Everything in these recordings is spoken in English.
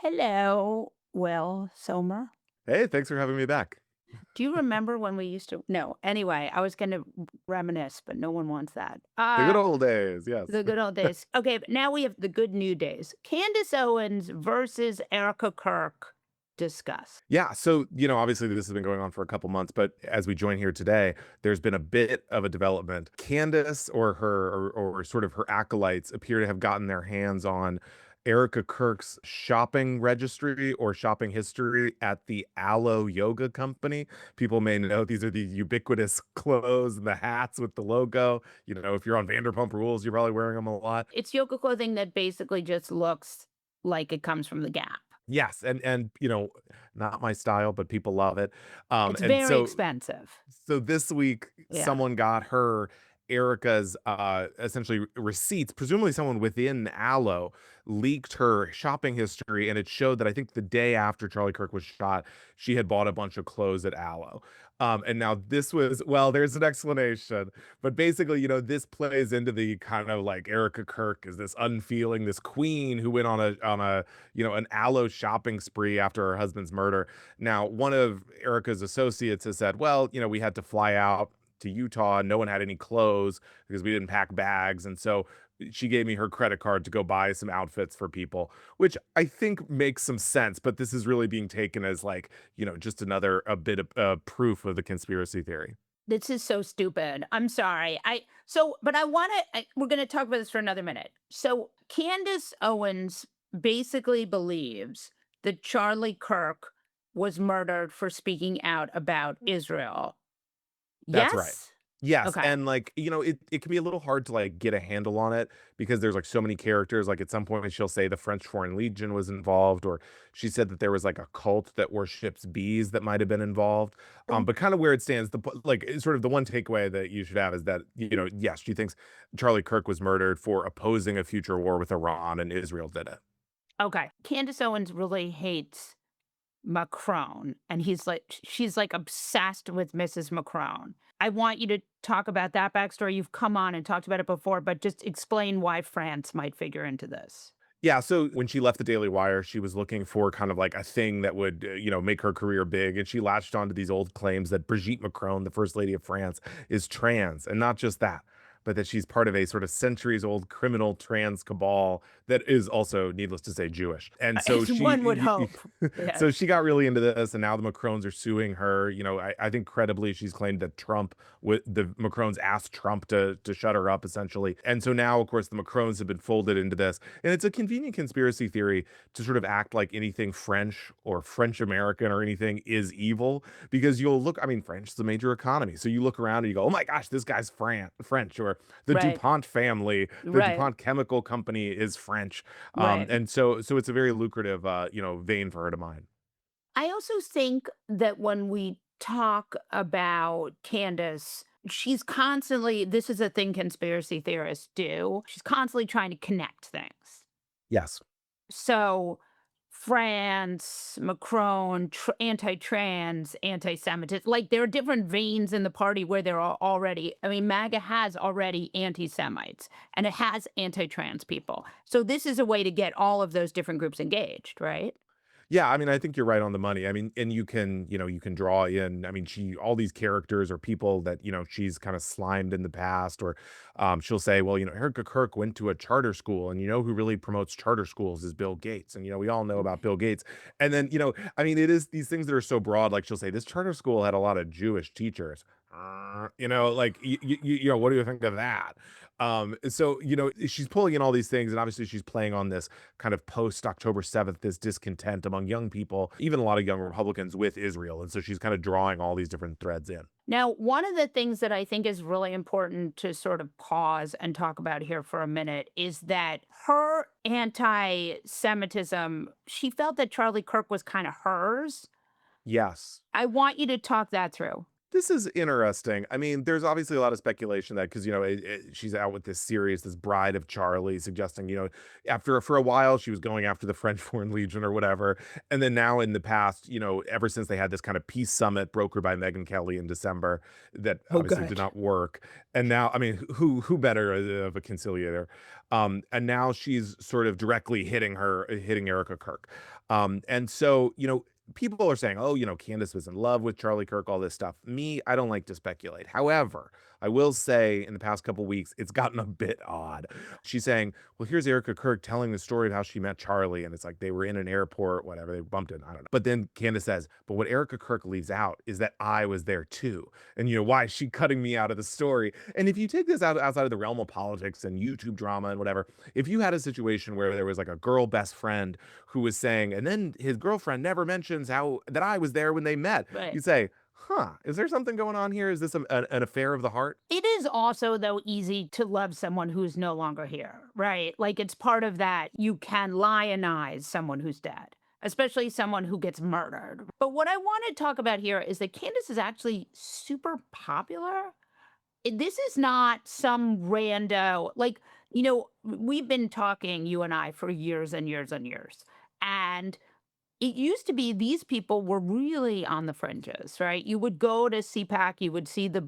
Hello, Will Sommer. Hey, thanks for having me back. Do you remember when we used to? No, anyway, I was going to reminisce, but no one wants that. The good old days, yes. The good old days. Okay, but now we have the good new days. Candace Owens versus Erica Kirk. Discuss. Yeah, so, obviously this has been going on for a couple months, but as we join here today, there's been a bit of a development. Candace or sort of her acolytes appear to have gotten their hands on Erica Kirk's shopping registry or shopping history at the Aloe Yoga Company. People may know these are the ubiquitous clothes and the hats with the logo. If you're on Vanderpump Rules, you're probably wearing them a lot. It's yoga clothing that basically just looks like it comes from the Gap. Yes, and not my style, but people love it. It's And very so expensive. so this week Yeah. someone got her Erica's essentially receipts, presumably someone within Aloe leaked her shopping history, and it showed that I think the day after Charlie Kirk was shot, she had bought a bunch of clothes at Aloe. And now this was, well, there's an explanation, but basically, this plays into the kind of like Erica Kirk is this unfeeling, this queen who went on an Aloe shopping spree after her husband's murder. Now, one of Erica's associates has said, well, we had to fly out to Utah. No one had any clothes because we didn't pack bags. And so she gave me her credit card to go buy some outfits for people, which I think makes some sense. But this is really being taken as like, just a bit of proof of the conspiracy theory. This is so stupid. I'm sorry. But I want to, we're going to talk about this for another minute. So Candace Owens basically believes that Charlie Kirk was murdered for speaking out about Israel. That's right. Yes? Yes, Okay. and, like, it can be a little hard to, like, get a handle on it because there's, like, so many characters, like, at some point, she'll say the French Foreign Legion was involved, or she said that there was, like, a cult that worships bees that might have been involved, Oh, but kinda where it stands, sort of the one takeaway that you should have is that, yes, she thinks Charlie Kirk was murdered for opposing a future war with Iran, and Israel did it. okay. Candace Owens really hates Macron, and she's like obsessed with Mrs. Macron. I want you to talk about that backstory. You've come on and talked about it before, but just explain why France might figure into this. Yeah, so when she left the Daily Wire, she was looking for kind of like a thing that would, make her career big, and she latched onto these old claims that Brigitte Macron, the first lady of France, is trans, and not just that, but that she's part of a sort of centuries-old criminal trans cabal that is also, needless to say, Jewish. And so As one would hope. so Yes. she got really into this, and now the Macrons are suing her. I think credibly, she's claimed that the Macrons asked Trump to shut her up, essentially. And so now, of course, the Macrons have been folded into this, and it's a convenient conspiracy theory to sort of act like anything French or French American or anything is evil, because you'll look, I mean, French is a major economy. So you look around and you go, oh my gosh, this guy's French, or the Right. DuPont family, the Right. DuPont chemical company is French. Right. And so it's a very lucrative, vein for her to mine. I also think that when we talk about Candace, she's constantly, this is a thing conspiracy theorists do. She's constantly trying to connect things. Yes. So France, Macron, anti-trans, anti-Semitism, like there are different veins in the party where there are already, I mean, MAGA has already anti-Semites and it has anti-trans people. So this is a way to get all of those different groups engaged, right? Yeah, I mean, I think you're right on the money. I mean, and you can draw in, I mean, all these characters are people that, she's kind of slimed in the past, or she'll say, well, Erica Kirk went to a charter school, and who really promotes charter schools is Bill Gates. And, we all know about Bill Gates. And then, I mean, it is these things that are so broad, like she'll say, this charter school had a lot of Jewish teachers. Like, what do you think of that? So, she's pulling in all these things, and obviously she's playing on this kind of post October 7th, this discontent among young people, even a lot of young Republicans with Israel. And so she's kind of drawing all these different threads in. Now, one of the things that I think is really important to sort of pause and talk about here for a minute is that her anti Semitism, she felt that Charlie Kirk was kind of hers. Yes. I want you to talk that through. This is interesting. I mean, there's obviously a lot of speculation that because she's out with this series, this Bride of Charlie, suggesting after for a while she was going after the French Foreign Legion or whatever, and then now in the past, ever since they had this kind of peace summit brokered by Megyn Kelly in December, that Oh, obviously did good. not work, and now I mean, who better of a conciliator, and now she's sort of directly hitting Erica Kirk, and so people are saying, oh, Candace was in love with Charlie Kirk, all this stuff. Me, I don't like to speculate. However, I will say in the past couple weeks, it's gotten a bit odd. She's saying, well, here's Erica Kirk telling the story of how she met Charlie. And it's like they were in an airport, whatever, they bumped it. I don't know. But then Candace says, but what Erica Kirk leaves out is that I was there too. And why is she cutting me out of the story? And if you take this outside of the realm of politics and YouTube drama and whatever, if you had a situation where there was like a girl best friend who was saying, and then his girlfriend never mentions how that I was there when they met. Right. You say, huh, is there something going on here? Is this an affair of the heart? It is also, though, easy to love someone who's no longer here, right? Like, it's part of that. You can lionize someone who's dead, especially someone who gets murdered. But what I want to talk about here is that Candace is actually super popular. This is not some rando, like, we've been talking, you and I, for years and years and years. And it used to be these people were really on the fringes, right? You would go to CPAC, you would see the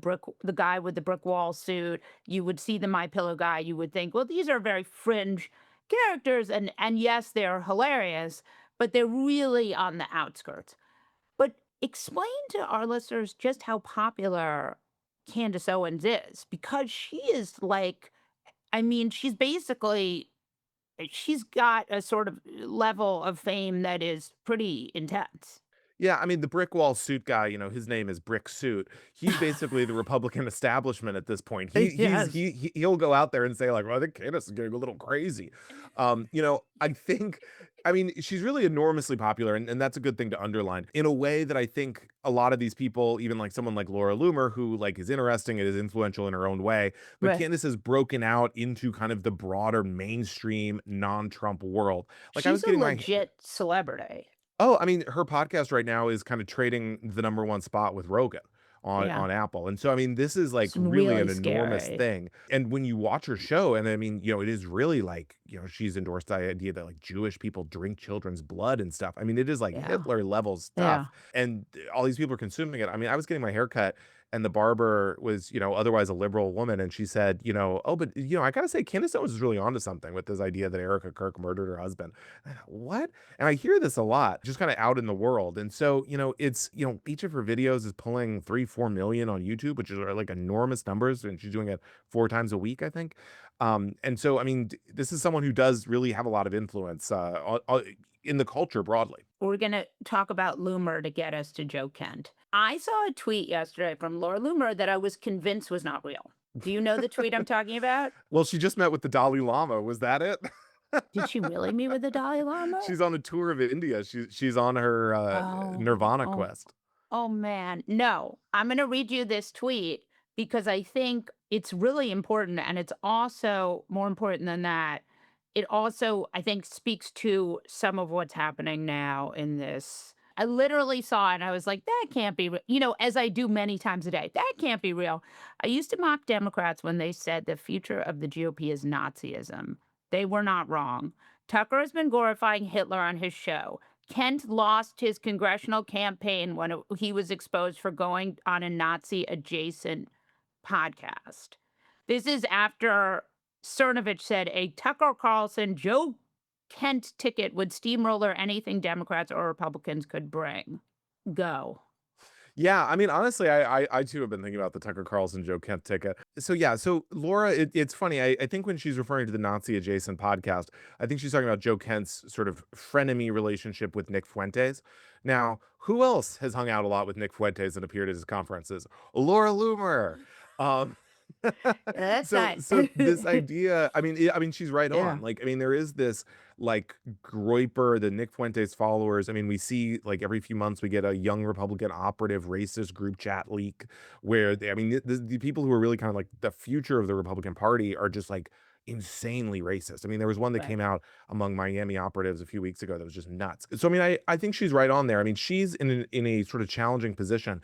guy with the brick wall suit, you would see the My Pillow guy, you would think, well, these are very fringe characters, and yes, they're hilarious, but they're really on the outskirts. But explain to our listeners just how popular Candace Owens is, because she is like, I mean, she's got a sort of level of fame that is pretty intense. Yeah, I mean, the brick wall suit guy, his name is Brick Suit. He's basically the Republican establishment at this point. Yes. He'll go out there and say like, "Well, I think Candace is getting a little crazy." I think, I mean, she's really enormously popular, and that's a good thing to underline in a way that I think a lot of these people, even like someone like Laura Loomer, who like is interesting and is influential in her own way, but Right. Candace has broken out into kind of the broader mainstream non-Trump world. Like I was She's a getting my legit celebrity. Oh, I mean, her podcast right now is kind of trading the number 1 spot with Rogan Yeah. on Apple, and so, I mean, this is, like, It's really really an enormous scary. thing, and when you watch her show, and I mean, it is really, like, she's endorsed the idea that, like, Jewish people drink children's blood and stuff. I mean, it is, like, Yeah. Hitler level Yeah. stuff, and all these people are consuming it. I mean, I was getting my hair cut, and the barber was, otherwise a liberal woman, and she said, "Oh, but, I gotta say, Candace Owens is really onto something with this idea that Erica Kirk murdered her husband." I thought, "What?" And I hear this a lot, just kind of out in the world. And so, it's, each of her videos is pulling 3, 4 million on YouTube, which is like enormous numbers. And she's doing it 4 times a week, I think. And so, I mean, this is someone who does really have a lot of influence in the culture broadly. We're going to talk about Loomer to get us to Joe Kent. I saw a tweet yesterday from Laura Loomer that I was convinced was not real. Do you know the tweet I'm talking about? Well, she just met with the Dalai Lama. Was that it? Did she really meet with the Dalai Lama? She's on a tour of India. She's on her Oh, Nirvana oh, quest. oh man. No, I'm going to read you this tweet because I think it's really important. And it's also more important than that. It also, I think, speaks to some of what's happening now in this. I literally saw it and I was like, that can't be, as I do many times a day, that can't be real. I used to mock Democrats when they said the future of the GOP is Nazism. They were not wrong. Tucker has been glorifying Hitler on his show. Kent lost his congressional campaign when he was exposed for going on a Nazi adjacent podcast. This is after Cernovich said a Tucker Carlson Joe Kent ticket would steamroller anything Democrats or Republicans could bring. Go. Yeah, I mean, honestly, I too have been thinking about the Tucker Carlson Joe Kent ticket. So yeah, so Laura, it's funny. I think when she's referring to the Nazi adjacent podcast, I think she's talking about Joe Kent's sort of frenemy relationship with Nick Fuentes. Now, who else has hung out a lot with Nick Fuentes and appeared at his conferences? Laura Loomer. Um, That's so not. so this idea, I mean, she's right Yeah. on. Like, I mean, there is this like Groyper, the Nick Fuentes followers. I mean, we see like every few months we get a young Republican operative racist group chat leak where I mean, the people who are really kind of like the future of the Republican Party are just like insanely racist. I mean, there was one that Right. came out among Miami operatives a few weeks ago that was just nuts. So I mean, I think she's right on there. I mean, she's in a sort of challenging position.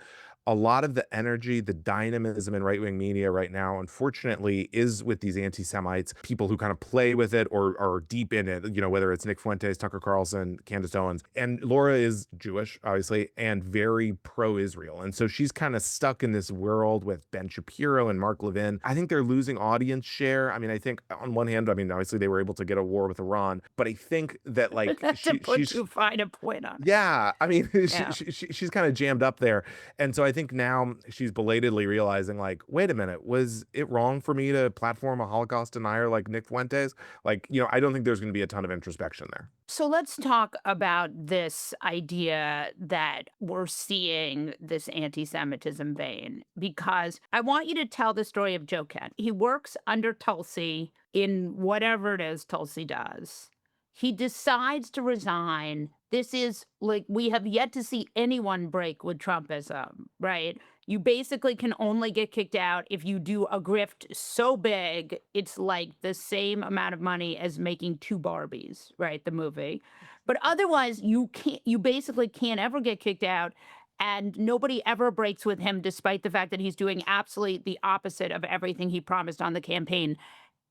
a lot of the energy, the dynamism in right-wing media right now, unfortunately, is with these anti-Semites, people who kind of play with it or are deep in it, whether it's Nick Fuentes, Tucker Carlson, Candace Owens. And Laura is Jewish, obviously, and very pro-Israel. And so she's kind of stuck in this world with Ben Shapiro and Mark Levin. I think they're losing audience share. I mean, I think on one hand, I mean, obviously they were able to get a war with Iran, but I think that like To put she's too fine a point on it. yeah, I mean, Yeah. she's kind of jammed up there. And so I think now she's belatedly realizing, like, wait a minute, was it wrong for me to platform a Holocaust denier like Nick Fuentes? Like, I don't think there's going to be a ton of introspection there. So let's talk about this idea that we're seeing this anti Semitism vein, because I want you to tell the story of Joe Kent. He works under Tulsi in whatever it is Tulsi does. He decides to resign. This is like, we have yet to see anyone break with Trumpism, right? You basically can only get kicked out if you do a grift so big, it's like the same amount of money as making two Barbies, right? The movie. But otherwise, you basically can't ever get kicked out. And nobody ever breaks with him, despite the fact that he's doing absolutely the opposite of everything he promised on the campaign,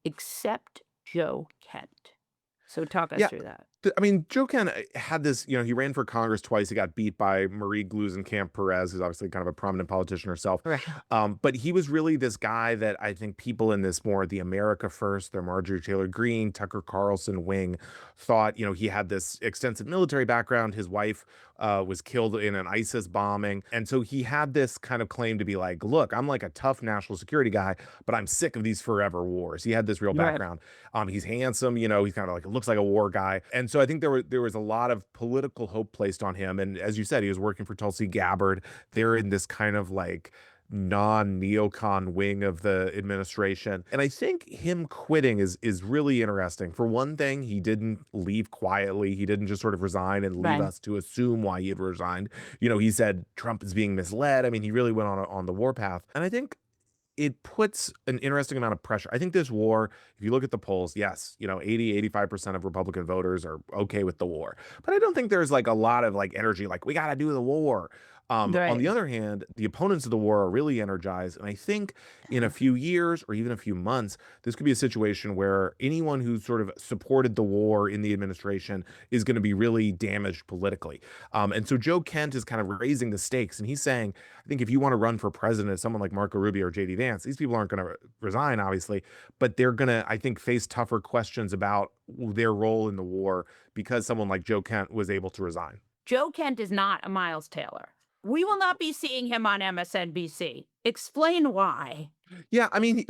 except Joe Kent. So talk us Yeah. through that. I mean, Joe Ken had this, he ran for Congress twice. He got beat by Marie Gluesenkamp Perez, who's obviously kind of a prominent politician herself. Right. But he was really this guy that I think people in this more the America First, the Marjorie Taylor Greene, Tucker Carlson wing thought, he had this extensive military background. His wife was killed in an ISIS bombing. And so he had this kind of claim to be like, look, I'm like a tough national security guy, but I'm sick of these forever wars. He had this real Right. background. He's handsome, he's kind of like, looks like a war guy. And so I think there was a lot of political hope placed on him. And as you said, he was working for Tulsi Gabbard. They're in this kind of like non-neocon wing of the administration. And I think him quitting is really interesting. For one thing, he didn't leave quietly. He didn't just sort of resign and leave Right. us to assume why he had resigned. He said Trump is being misled. I mean, he really went on the warpath. And I think it puts an interesting amount of pressure. I think this war, if you look at the polls, yes, 80, 85% of Republican voters are okay with the war. But I don't think there's like a lot of like energy, like we got to do the war. On Right. the other hand, the opponents of the war are really energized. And I think in a few years or even a few months, this could be a situation where anyone who sort of supported the war in the administration is going to be really damaged politically. And so Joe Kent is kind of raising the stakes. And he's saying, I think if you want to run for president, someone like Marco Rubio or JD Vance, these people aren't going to resign, obviously, but they're going to, I think, face tougher questions about their role in the war because someone like Joe Kent was able to resign. Joe Kent is not a Miles Taylor. We will not be seeing him on MSNBC. Explain why. Yeah, I mean,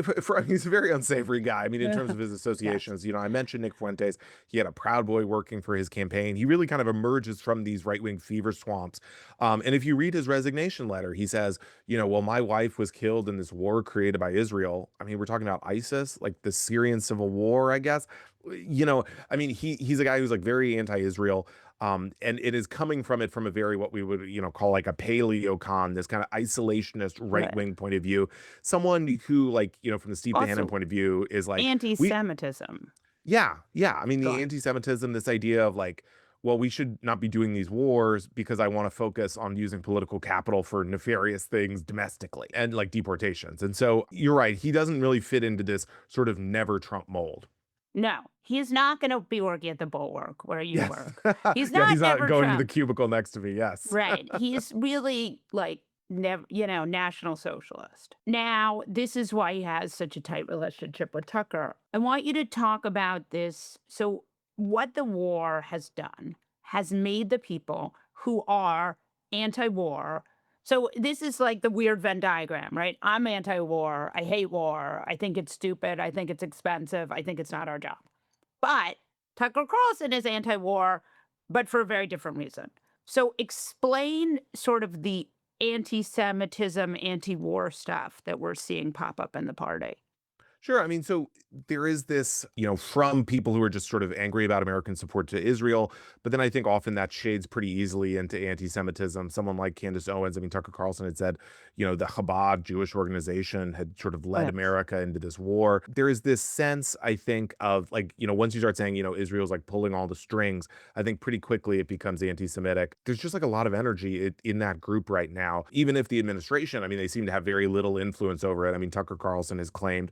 he's a very unsavory guy. I mean, in terms of his Yes. associations, I mentioned Nick Fuentes. He had a Proud Boy working for his campaign. He really kind of emerges from these right-wing fever swamps. And if you read his resignation letter, he says, well, my wife was killed in this war created by Israel. I mean, we're talking about ISIS, like the Syrian civil war, I guess. I mean, he's a guy who's like very anti-Israel. And it is coming from a very what we would call like a paleocon, this kind of isolationist right Right. wing point of view. Someone who like from the Steve Bannon Also, point of view is like we anti-Semitism. yeah. I mean Go the on. anti-Semitism, this idea of like, well, we should not be doing these wars because I want to focus on using political capital for nefarious things domestically and like deportations. And so you're right, he doesn't really fit into this sort of never Trump mold. No, he's not going to be working at the Bulwark where you Yes. work. He's Yeah, not he's not never going to the Trump. cubicle next to me. Yes. Right. He's really like never, National Socialist. Now, this is why he has such a tight relationship with Tucker. I want you to talk about this. So, what the war has done has made the people who are anti war. So, this is like the weird Venn diagram, right? I'm anti war. I hate war. I think it's stupid. I think it's expensive. I think it's not our job. But Tucker Carlson is anti war, but for a very different reason. So explain sort of the anti Semitism, anti war stuff that we're seeing pop up in the party. Sure. I mean, so there is this, from people who are just sort of angry about American support to Israel, but then I think often that shades pretty easily into anti-Semitism. Someone like Candace Owens, I mean, Tucker Carlson had said, the Chabad Jewish organization had sort of led Yes. America into this war. There is this sense, I think, of like, once you start saying, Israel's like pulling all the strings, I think pretty quickly it becomes anti-Semitic. There's just like a lot of energy in that group right now, even if the administration, I mean, they seem to have very little influence over it. I mean, Tucker Carlson has claimed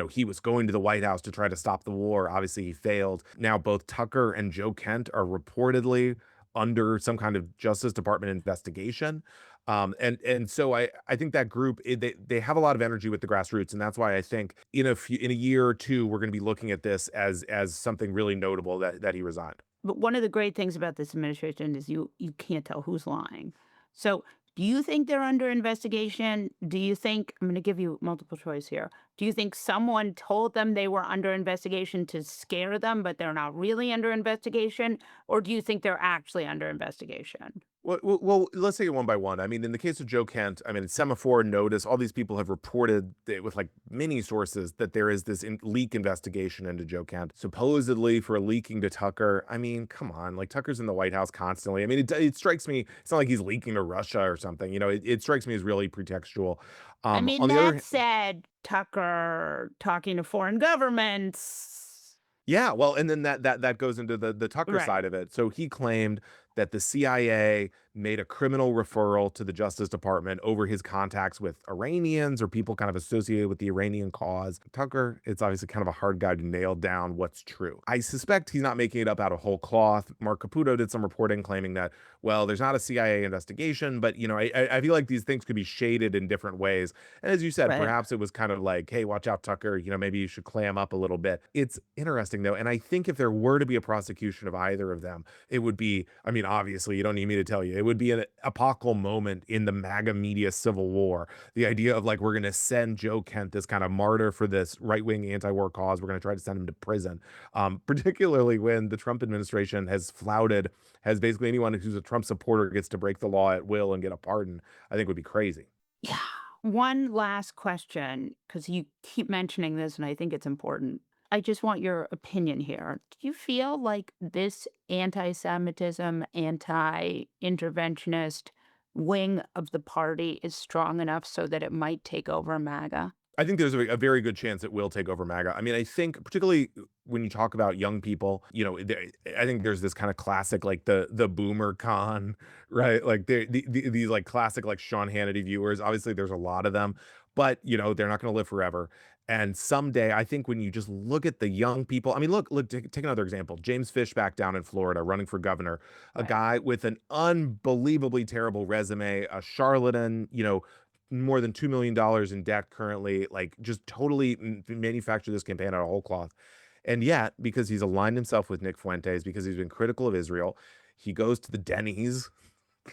he was going to the White House to try to stop the war. Obviously, he failed. Now, both Tucker and Joe Kent are reportedly under some kind of Justice Department investigation. And so I think that group they have a lot of energy with the grassroots, and that's why I think in a year or two we're going to be looking at this as something really notable that he resigned. But one of the great things about this administration is you can't tell who's lying. So, do you think they're under investigation? Do you think I'm going to give you multiple choice here. Do you think someone told them they were under investigation to scare them, but they're not really under investigation? Or do you think they're actually under investigation? Well, let's take it one by one. I mean, in the case of Joe Kent, I mean, Semaphore, Notice, all these people have reported with like many sources that there is this leak investigation into Joe Kent, supposedly for leaking to Tucker. I mean, come on, like Tucker's in the White House constantly. I mean, it strikes me, it's not like he's leaking to Russia or something. It strikes me as really pretextual. I mean, On the other that said, Tucker talking to foreign governments. Yeah, well, and then that goes into the Tucker Right. side of it. So he claimed that the CIA made a criminal referral to the Justice Department over his contacts with Iranians or people kind of associated with the Iranian cause. Tucker, it's obviously kind of a hard guy to nail down what's true. I suspect he's not making it up out of whole cloth. Mark Caputo did some reporting claiming that, well, there's not a CIA investigation, but I feel like these things could be shaded in different ways. And as you said, Right. perhaps it was kind of like, hey, watch out, Tucker. Maybe you should clam up a little bit. It's interesting, though. And I think if there were to be a prosecution of either of them, it would be, I mean, obviously, you don't need me to tell you, it would be an epochal moment in the MAGA media civil war. The idea of like, we're going to send Joe Kent, this kind of martyr for this right wing anti war cause, we're going to try to send him to prison, particularly when the Trump administration has basically anyone who's a Trump supporter gets to break the law at will and get a pardon, I think would be crazy. Yeah. One last question, because you keep mentioning this, and I think it's important. I just want your opinion here. Do you feel like this anti Semitism, anti interventionist wing of the party is strong enough so that it might take over MAGA? I think there's a very good chance it will take over MAGA. I mean, I think particularly when you talk about young people, I think there's this kind of classic like the boomer con, right? Like these like classic like Sean Hannity viewers. Obviously, there's a lot of them, but they're not going to live forever. And someday, I think when you just look at the young people, I mean, look, take another example. James Fish back down in Florida running for governor, a Right. guy with an unbelievably terrible resume, a charlatan, more than $2 million in debt currently, like just totally manufactured this campaign out of whole cloth. And yet, because he's aligned himself with Nick Fuentes, because he's been critical of Israel, he goes to the Denny's,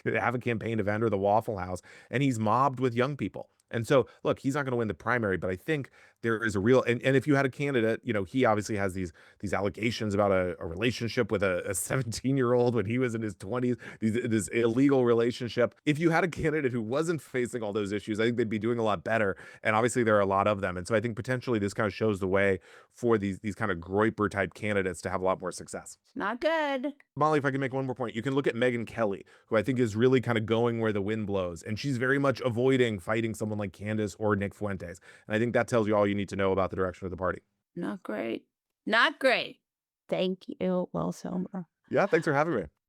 have a campaign event or the Waffle House, and he's mobbed with young people. And so, look, he's not going to win the primary, but I think there is a real and if you had a candidate, he obviously has these allegations about a relationship with a 17-year-old when he was in his 20s, this illegal relationship. If you had a candidate who wasn't facing all those issues, I think they'd be doing a lot better. And obviously, there are a lot of them. And so, I think potentially this kind of shows the way for these kind of Groiper type candidates to have a lot more success. It's not good. Molly, if I can make one more point, you can look at Megyn Kelly, who I think is really kind of going where the wind blows, and she's very much avoiding fighting someone like Candace or Nick Fuentes. And I think that tells you all you need to know about the direction of the party. Not great. Not great. Thank you, Will Sommer. Yeah, thanks for having me.